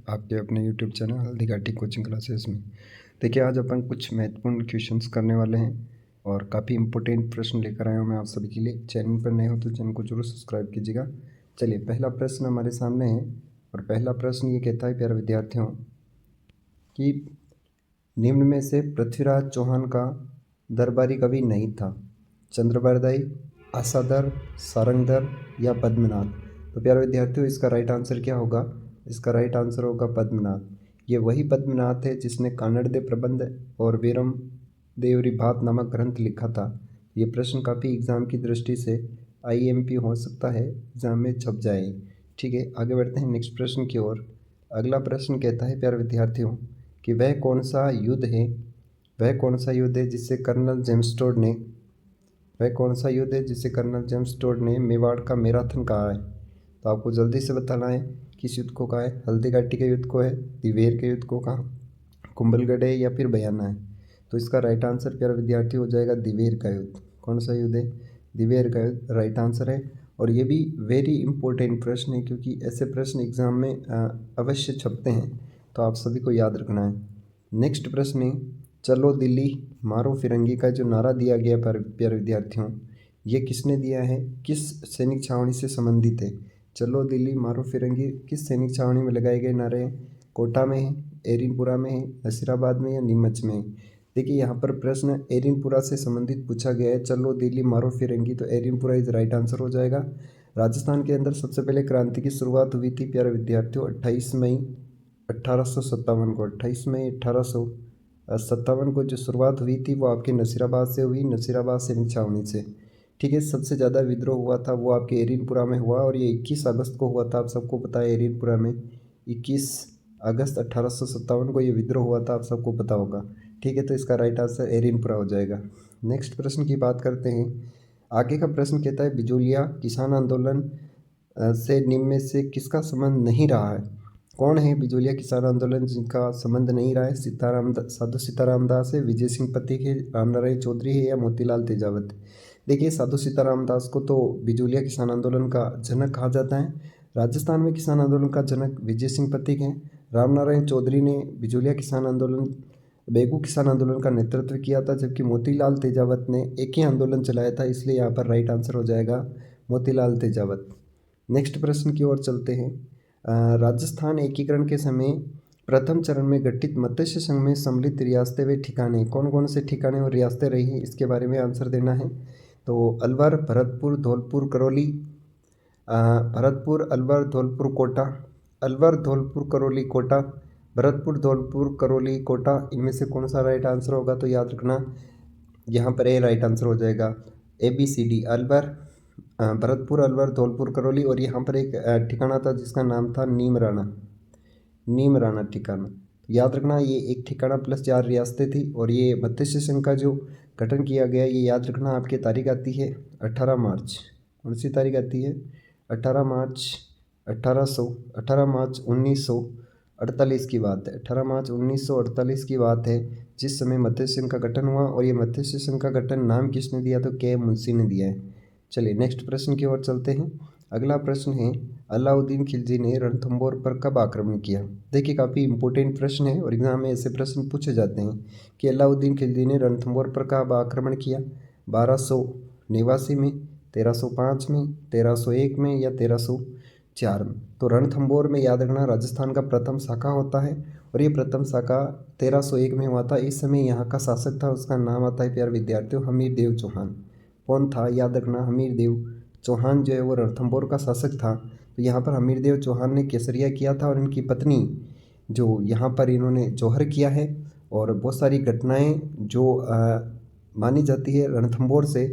आपके अपने YouTube channel Haldi Ghati coaching classes में। देखिए, आज अपन कुछ महत्वपूर्ण क्वेश्चंस करने वाले हैं और काफ़ी इंपॉर्टेंट प्रश्न लेकर आया हूँ मैं आप सभी के लिए। चैनल पर नए हो तो चैनल को जरूर सब्सक्राइब कीजिएगा। चलिए, पहला प्रश्न हमारे सामने है और पहला प्रश्न ये कहता है, प्यारे विद्यार्थियों, कि निम्न में से पृथ्वीराज चौहान का दरबारी कवि नहीं था? चंद्रबरदाई, आसाधर, सारंगधर या पद्मनाथ? तो प्यारे विद्यार्थियों, इसका राइट आंसर क्या होगा? इसका राइट आंसर होगा पद्मनाथ। ये वही पद्मनाथ है जिसने कानड़देव प्रबंध और वीरम देवरी भात नामक ग्रंथ लिखा था। ये प्रश्न काफ़ी एग्जाम की दृष्टि से आईएमपी हो सकता है, एग्जाम में छप जाए। ठीक है, आगे बढ़ते हैं नेक्स्ट प्रश्न की ओर। अगला प्रश्न कहता है, प्यारे विद्यार्थियों, कि वह कौन सा युद्ध है जिससे कर्नल जेम्स टोड ने मेवाड़ का मैराथन कहा है? तो आपको जल्दी से बताना है किस युद्ध को कहा है। हल्दी घाटी के युद्ध को है, दिवेर के युद्ध को कहा, कुंभलगढ़ है या फिर बयाना है? तो इसका राइट आंसर प्यारे विद्यार्थी हो जाएगा दिवेर का युद्ध। कौन सा युद्ध है? दिवेर का युद्ध राइट आंसर है। और ये भी वेरी इंपॉर्टेंट प्रश्न है, क्योंकि ऐसे प्रश्न एग्जाम में अवश्य छपते हैं, तो आप सभी को याद रखना है। नेक्स्ट प्रश्न है, चलो दिल्ली मारो फिरंगी का जो नारा दिया गया प्यारे विद्यार्थियों, ये किसने दिया है? किस सैनिक छावनी से संबंधित है? चलो दिल्ली मारो फिरंगी किस सैनिक छावनी में लगाए गए नारे हैं? कोटा में है, एरिनपुरा में है, नसीराबाद में या नीमच में है? देखिए, यहाँ पर प्रश्न एरिनपुरा से संबंधित पूछा गया है। चलो दिल्ली मारो फिरंगी, तो एरिनपुरा इज राइट आंसर हो जाएगा। राजस्थान के अंदर सबसे पहले क्रांति की शुरुआत हुई थी प्यारे विद्यार्थियों 28 मई 1857 को। 28 मई 1857 को जो शुरुआत हुई थी वो आपके नसीराबाद से हुई, नसीराबाद सैनिक छावनी से। ठीक है, सबसे ज़्यादा विद्रोह हुआ था वो आपके एरिनपुरा में हुआ, और ये 21 अगस्त को हुआ था। आप सबको पता है, एरिनपुरा में 21 अगस्त 1857 को ये विद्रोह हुआ था, आप सबको पता होगा। ठीक है, तो इसका राइट आंसर एरिनपुरा हो जाएगा। नेक्स्ट प्रश्न की बात करते हैं। आगे का प्रश्न कहता है, बिजोलिया किसान आंदोलन से निम्न में से किसका संबंध नहीं रहा है? कौन है बिजोलिया किसान आंदोलन जिनका संबंध नहीं रहा है? साधु सीताराम दास है, विजय सिंह पथिक है, रामनारायण चौधरी है या मोतीलाल तेजावत? देखिए, साधु सीताराम दास को तो बिजोलिया किसान आंदोलन का जनक कहा जाता है। राजस्थान में किसान आंदोलन का जनक विजय सिंह पथिक हैं। रामनारायण चौधरी ने बिजोलिया किसान आंदोलन, बेगू किसान आंदोलन का नेतृत्व किया था, जबकि मोतीलाल तेजावत ने एक ही आंदोलन चलाया था, इसलिए यहाँ पर राइट आंसर हो जाएगा मोतीलाल तेजावत। नेक्स्ट प्रश्न की ओर चलते हैं। राजस्थान एकीकरण के समय प्रथम चरण में गठित मत्स्य संघ में सम्मिलित रियासतें वे ठिकाने, कौन कौन से ठिकाने और रियासतें रही हैं, इसके बारे में आंसर देना है। तो अलवर, भरतपुर, धौलपुर, करौली, भरतपुर, अलवर, धौलपुर, कोटा, अलवर, धौलपुर, करौली, कोटा, भरतपुर, धौलपुर, करौली, कोटा, इनमें से कौन सा राइट आंसर होगा? तो याद रखना, यहाँ पर ए राइट आंसर हो जाएगा। ABCD, अलवर, भरतपुर, अलवर, धौलपुर, करौली, और यहाँ पर एक ठिकाना था जिसका नाम था नीमराना ठिकाना। याद रखना, ये एक ठिकाना प्लस 4 रियासतें थी, और ये मत्स्य संघ का जो गठन किया गया, ये याद रखना आपकी तारीख आती है 18 मार्च। कौन सी तारीख आती है? 18 मार्च 1948 की बात है। 18 मार्च 1948 की बात है, जिस समय मत्स्य संघ का गठन हुआ, और ये मत्स्य संघ का गठन नाम किसने दिया? तो के मुंशी ने दिया है। चलिए, नेक्स्ट प्रश्न की ओर चलते हैं। अगला प्रश्न है, अलाउद्दीन खिलजी ने रणथंभौर पर कब आक्रमण किया? देखिए, काफ़ी इंपॉर्टेंट प्रश्न है और एग्जाम में ऐसे प्रश्न पूछे जाते हैं कि अलाउद्दीन खिलजी ने रणथंभौर पर कब आक्रमण किया? 1289 में, 1305 में, 1301 में या 1304 में? तो रणथंभौर में याद रखना राजस्थान का प्रथम शाखा होता है, और ये प्रथम शाखा 1301 में हुआ था। इस समय यहाँ का शासक था, उसका नाम आता है प्यारे विद्यार्थियों हमीर देव चौहान। कौन था? याद रखना, हमीर देव चौहान जो है वो रणथंभौर का शासक था। तो यहाँ पर हमीर देव चौहान ने केसरिया किया था, और इनकी पत्नी जो यहाँ पर इन्होंने जौहर किया है, और बहुत सारी घटनाएं जो मानी जाती है रणथंभौर से,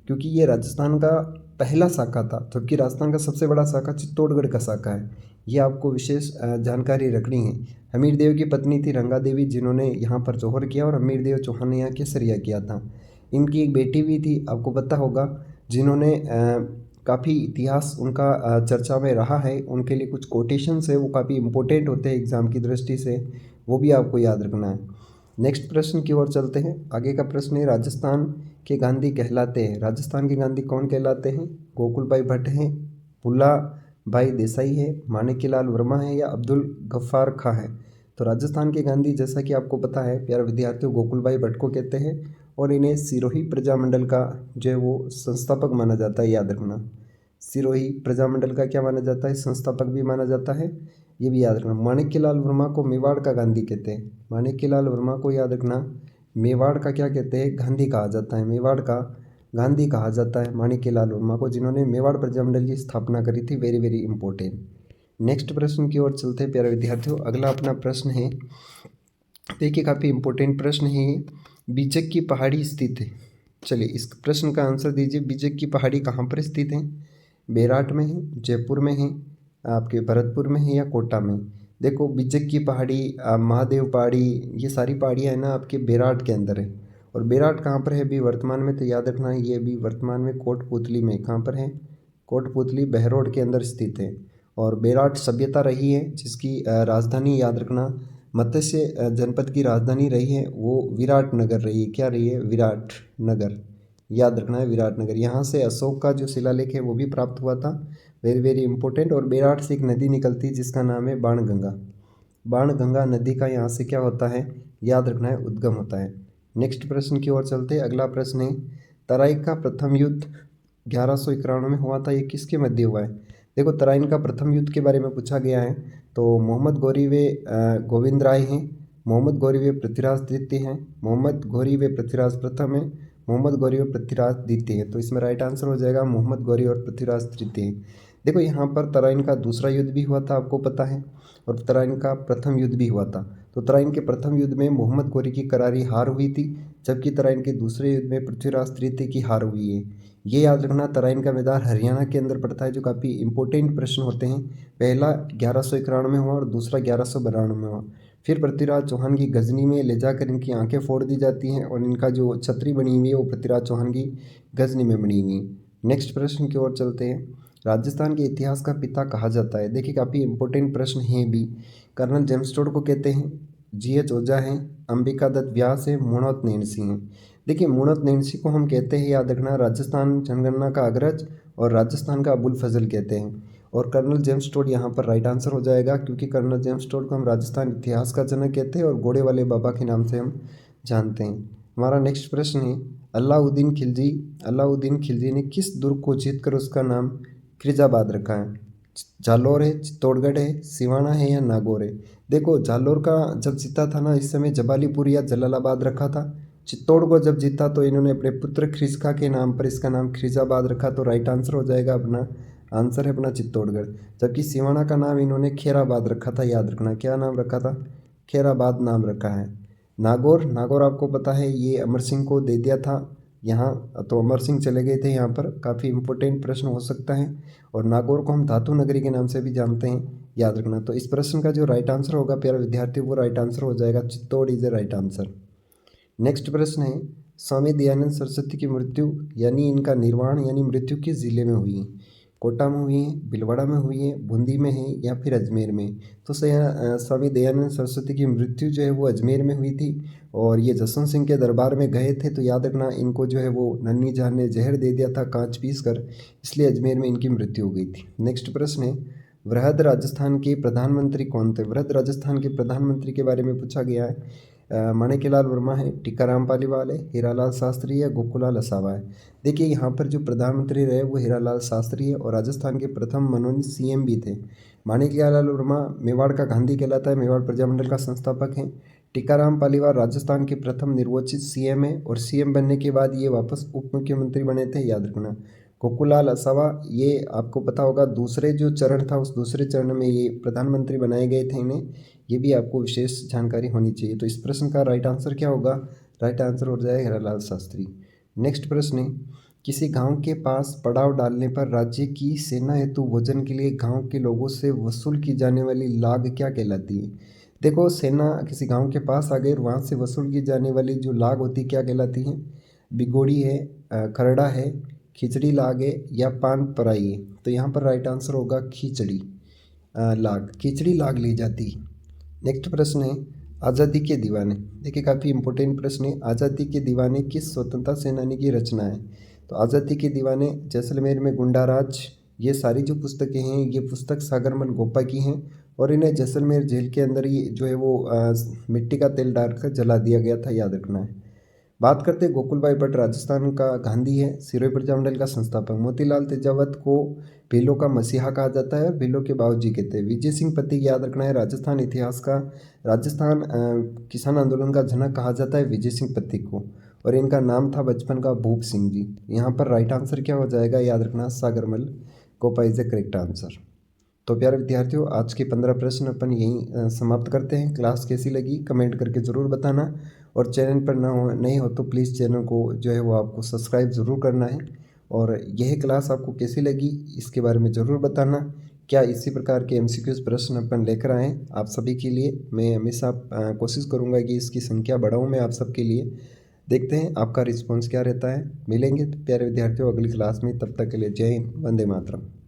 क्योंकि ये राजस्थान का पहला शाखा था, जबकि राजस्थान का सबसे बड़ा शाखा चित्तौड़गढ़ का शाखा है। ये आपको विशेष जानकारी रखनी है। हमीर देव की पत्नी थी रंगा देवी, जिन्होंने यहाँ पर जौहर किया, और हमीर देव चौहान ने यहाँ केसरिया किया था। इनकी एक बेटी भी थी, आपको पता होगा, जिन्होंने काफ़ी इतिहास उनका चर्चा में रहा है। उनके लिए कुछ कोटेशंस है, वो काफ़ी इंपॉर्टेंट होते हैं एग्जाम की दृष्टि से, वो भी आपको याद रखना है। नेक्स्ट प्रश्न की ओर चलते हैं। आगे का प्रश्न है, राजस्थान के गांधी कहलाते हैं। राजस्थान के गांधी कौन कहलाते हैं? गोकुल भाई भट्ट हैं, फुल्ला भाई देसाई है, माणिक्यलाल वर्मा है या अब्दुल गफ्फार खां है। तो राजस्थान के गांधी जैसा कि आपको पता है प्यारे विद्यार्थियों, गोकुल भाई भट्ट को कहते हैं और इन्हें सिरोही प्रजामंडल का जो है वो संस्थापक माना जाता है, याद रखना। सिरोही प्रजामंडल का क्या माना जाता है, संस्थापक भी माना जाता है, ये भी याद रखना। माणिक्यलाल वर्मा को मेवाड़ का गांधी कहते हैं। माणिक्यलाल वर्मा को याद रखना, मेवाड़ का क्या कहते हैं, गांधी कहा जाता है। मेवाड़ का गांधी कहा जाता है माणिक्यलाल वर्मा को, जिन्होंने मेवाड़ प्रजामंडल की स्थापना करी थी। Very very important. नेक्स्ट प्रश्न की ओर चलते हैं प्यारे विद्यार्थियों। अगला अपना प्रश्न है, देखिए काफ़ी इंपॉर्टेंट प्रश्न है ये। बीजक की पहाड़ी स्थित है। चलिए इस प्रश्न का आंसर दीजिए। बीजक की पहाड़ी कहाँ पर स्थित है? बेराट में है, जयपुर में है, आपके भरतपुर में है या कोटा में? देखो बीजक की पहाड़ी, महादेव पहाड़ी, ये सारी पहाड़ियाँ हैं ना आपके बेराट के अंदर है। और बेराट कहाँ पर है अभी वर्तमान में? तो याद रखना है ये अभी वर्तमान में कोटपुतली में। कहाँ पर है? कोटपुतली बहरोड के अंदर स्थित है। और बेराट सभ्यता रही है जिसकी राजधानी याद रखना, मत्स्य जनपद की राजधानी रही है वो विराट नगर रही है। क्या रही है? विराट नगर, याद रखना है विराट नगर। यहाँ से अशोक का जो शिलालेख है वो भी प्राप्त हुआ था। Very very important. और बेराट से एक नदी निकलती है जिसका नाम है बाणगंगा। बाणगंगा नदी का यहाँ से क्या होता है, याद रखना है, उद्गम होता है। नेक्स्ट प्रश्न की ओर चलते हैं। अगला प्रश्न है, तराइन का प्रथम युद्ध 1191 में हुआ था, ये किसके मध्य हुआ है? देखो तराइन का प्रथम युद्ध के बारे में पूछा गया है। तो मोहम्मद गौरी व गोविंद राय हैं, मोहम्मद गौरी व पृथ्वीराज द्वितीय हैं, मोहम्मद गौरी व पृथ्वीराज प्रथम है, मोहम्मद गौरी व पृथ्वीराज द्वितीय है। तो इसमें राइट आंसर हो जाएगा मोहम्मद गौरी और पृथ्वीराज तृतीय। देखो यहाँ पर तराइन का दूसरा युद्ध भी हुआ था, आपको पता है, और तराइन का प्रथम युद्ध भी हुआ था। तो तराइन के प्रथम युद्ध में मोहम्मद गौरी की करारी हार हुई थी, जबकि तराइन के दूसरे युद्ध में पृथ्वीराज तृतीय की हार हुई है। ये याद रखना। तराइन का मैदान हरियाणा के अंदर पड़ता है, जो काफ़ी इंपॉर्टेंट प्रश्न होते हैं। पहला 1191 में हुआ और दूसरा 1192 में हुआ। फिर पृथ्वीराज चौहान की गजनी में ले जाकर इनकी आंखें फोड़ दी जाती हैं और इनका जो छतरी बनी हुई है वो पृथ्वीराज चौहान की गजनी में बनी हुई है। नेक्स्ट प्रश्न की ओर चलते हैं। राजस्थान के इतिहास का पिता कहा जाता है। देखिए काफ़ी इंपॉर्टेंट प्रश्न हैं भी। कर्नल जेम्स टोड को कहते हैं, GH ओझा हैं, अंबिका दत्त व्यास है, मुणौत नैनसी हैं। देखिए मुणौत नैनसी को हम कहते हैं, याद रखना, राजस्थान जनगणना का अग्रज और राजस्थान का अबुल फजल कहते हैं। और कर्नल जेम्स टोड यहाँ पर राइट आंसर हो जाएगा, क्योंकि कर्नल जेम्स टोड को हम राजस्थान इतिहास का जनक कहते हैं और घोड़े वाले बाबा के नाम से हम जानते हैं। हमारा नेक्स्ट प्रश्न है, अलाउद्दीन खिलजी ने किस दुर्ग को जीतकर उसका नाम खिरजाबाद रखा है? जालौर है, चित्तौड़गढ़ है, सिवाना है या नागौर है? देखो जालौर का जब जीता था ना, इस समय जबालीपुर या जलालाबाद रखा था। चित्तौड़ को जब जीता तो इन्होंने अपने पुत्र खिरजका के नाम पर इसका नाम खिरजाबाद रखा। तो राइट आंसर हो जाएगा, अपना आंसर है अपना चित्तौड़गढ़। जबकि सिवाना का नाम इन्होंने खेराबाद रखा था, याद रखना। क्या नाम रखा था? खेराबाद नाम रखा है। नागौर आपको पता है ये अमर सिंह को दे दिया था यहाँ, तो अमर सिंह चले गए थे यहाँ पर। काफ़ी इंपॉर्टेंट प्रश्न हो सकता है। और नागौर को हम धातु नगरी के नाम से भी जानते हैं, याद रखना। तो इस प्रश्न का जो राइट आंसर होगा प्यारे विद्यार्थी, वो राइट आंसर हो जाएगा Chittor is a right answer. Next प्रश्न है, स्वामी दयानंद सरस्वती की मृत्यु यानी इनका निर्वाण यानी मृत्यु किस जिले में हुई है? कोटा में हुई है, भीलवाड़ा में हुई है, बूंदी में है या फिर अजमेर में? तो स्वामी दयानंद सरस्वती की मृत्यु जो है वो अजमेर में हुई थी। और ये जसवंत सिंह के दरबार में गए थे, तो याद रखना इनको जो है वो नन्ही जान ने जहर दे दिया था कांच पीस कर, इसलिए अजमेर में इनकी मृत्यु हो गई थी। नेक्स्ट प्रश्न है, वृहद राजस्थान के प्रधानमंत्री कौन थे? वृहद राजस्थान के प्रधानमंत्री के बारे में पूछा गया है। माणिक्यलाल वर्मा है, टीकाराम पालीवाल है, हीरालाल शास्त्री है, गोकुलाल असावा है। देखिए यहाँ पर जो प्रधानमंत्री रहे वो हीरालाल शास्त्री है और राजस्थान के प्रथम मनोनीत CM भी थे। माणिक्यलाल वर्मा मेवाड़ का गांधी कहलाता है, मेवाड़ प्रजामंडल का संस्थापक है। टीकाराम पालीवाल राजस्थान के प्रथम निर्वाचित CM है और CM बनने के बाद ये वापस उप मुख्यमंत्री बने थे, याद रखना। गोकुलाल असावा, ये आपको पता होगा दूसरे जो चरण था उस दूसरे चरण में ये प्रधानमंत्री बनाए गए थे इन्हें, ये भी आपको विशेष जानकारी होनी चाहिए। तो इस प्रश्न का राइट आंसर क्या होगा? राइट आंसर हो जाएगा हीरालाल शास्त्री। नेक्स्ट प्रश्न है, किसी गांव के पास पड़ाव डालने पर राज्य की सेना हेतु भोजन के लिए गांव के लोगों से वसूल की जाने वाली लाग क्या कहलाती है? देखो सेना किसी गांव के पास आ गई और वहाँ से वसूल की जाने वाली जो लाग होती क्या कहलाती है? बिगोड़ी है, खरड़ा है, खिचड़ी लाग है या पान पराई है? तो यहाँ पर राइट आंसर होगा खिचड़ी लाग, खिचड़ी लाग ली जाती है। नेक्स्ट प्रश्न है, आज़ादी के दीवाने। देखिए काफ़ी इंपॉर्टेंट प्रश्न है, आज़ादी के दीवाने किस स्वतंत्रता सेनानी की रचना है? तो आज़ादी के दीवाने जैसलमेर में गुंडाराज, ये सारी जो पुस्तकें हैं ये पुस्तक सागरमल गोपा की हैं और इन्हें जैसलमेर जेल के अंदर ही जो है वो मिट्टी का तेल डालकर जला दिया गया था, याद रखना है। बात करते हैं गोकुल भाई भट्ट, राजस्थान का गांधी है, सिरोही प्रजा मंडल का संस्थापक। मोतीलाल तेजावत को भीलों का मसीहा कहा जाता है और भीलों के बाबूजी कहते हैं। विजय सिंह पथिक, याद रखना है, राजस्थान इतिहास का, राजस्थान किसान आंदोलन का जनक कहा जाता है विजय सिंह पथिक को, और इनका नाम था बचपन का भूप सिंह जी। यहाँ पर राइट आंसर क्या हो जाएगा, याद रखना, Sagarmal Gopa is the correct answer. तो प्यारे विद्यार्थियों, आज के 15 प्रश्न अपन यहीं समाप्त करते हैं। क्लास कैसी लगी कमेंट करके ज़रूर बताना, और चैनल पर नहीं हो तो प्लीज़ चैनल को जो है वो आपको सब्सक्राइब ज़रूर करना है। और यह क्लास आपको कैसी लगी इसके बारे में ज़रूर बताना। क्या इसी प्रकार के MCQs प्रश्न अपन लेकर आएँ आप सभी के लिए? मैं हमेशा कोशिश करूँगा कि इसकी संख्या बढ़ाऊँ मैं आप सबके लिए। देखते हैं आपका रिस्पॉन्स क्या रहता है। मिलेंगे प्यारे विद्यार्थियों अगली क्लास में, तब तक के लिए जय हिंद, वंदे मातरम।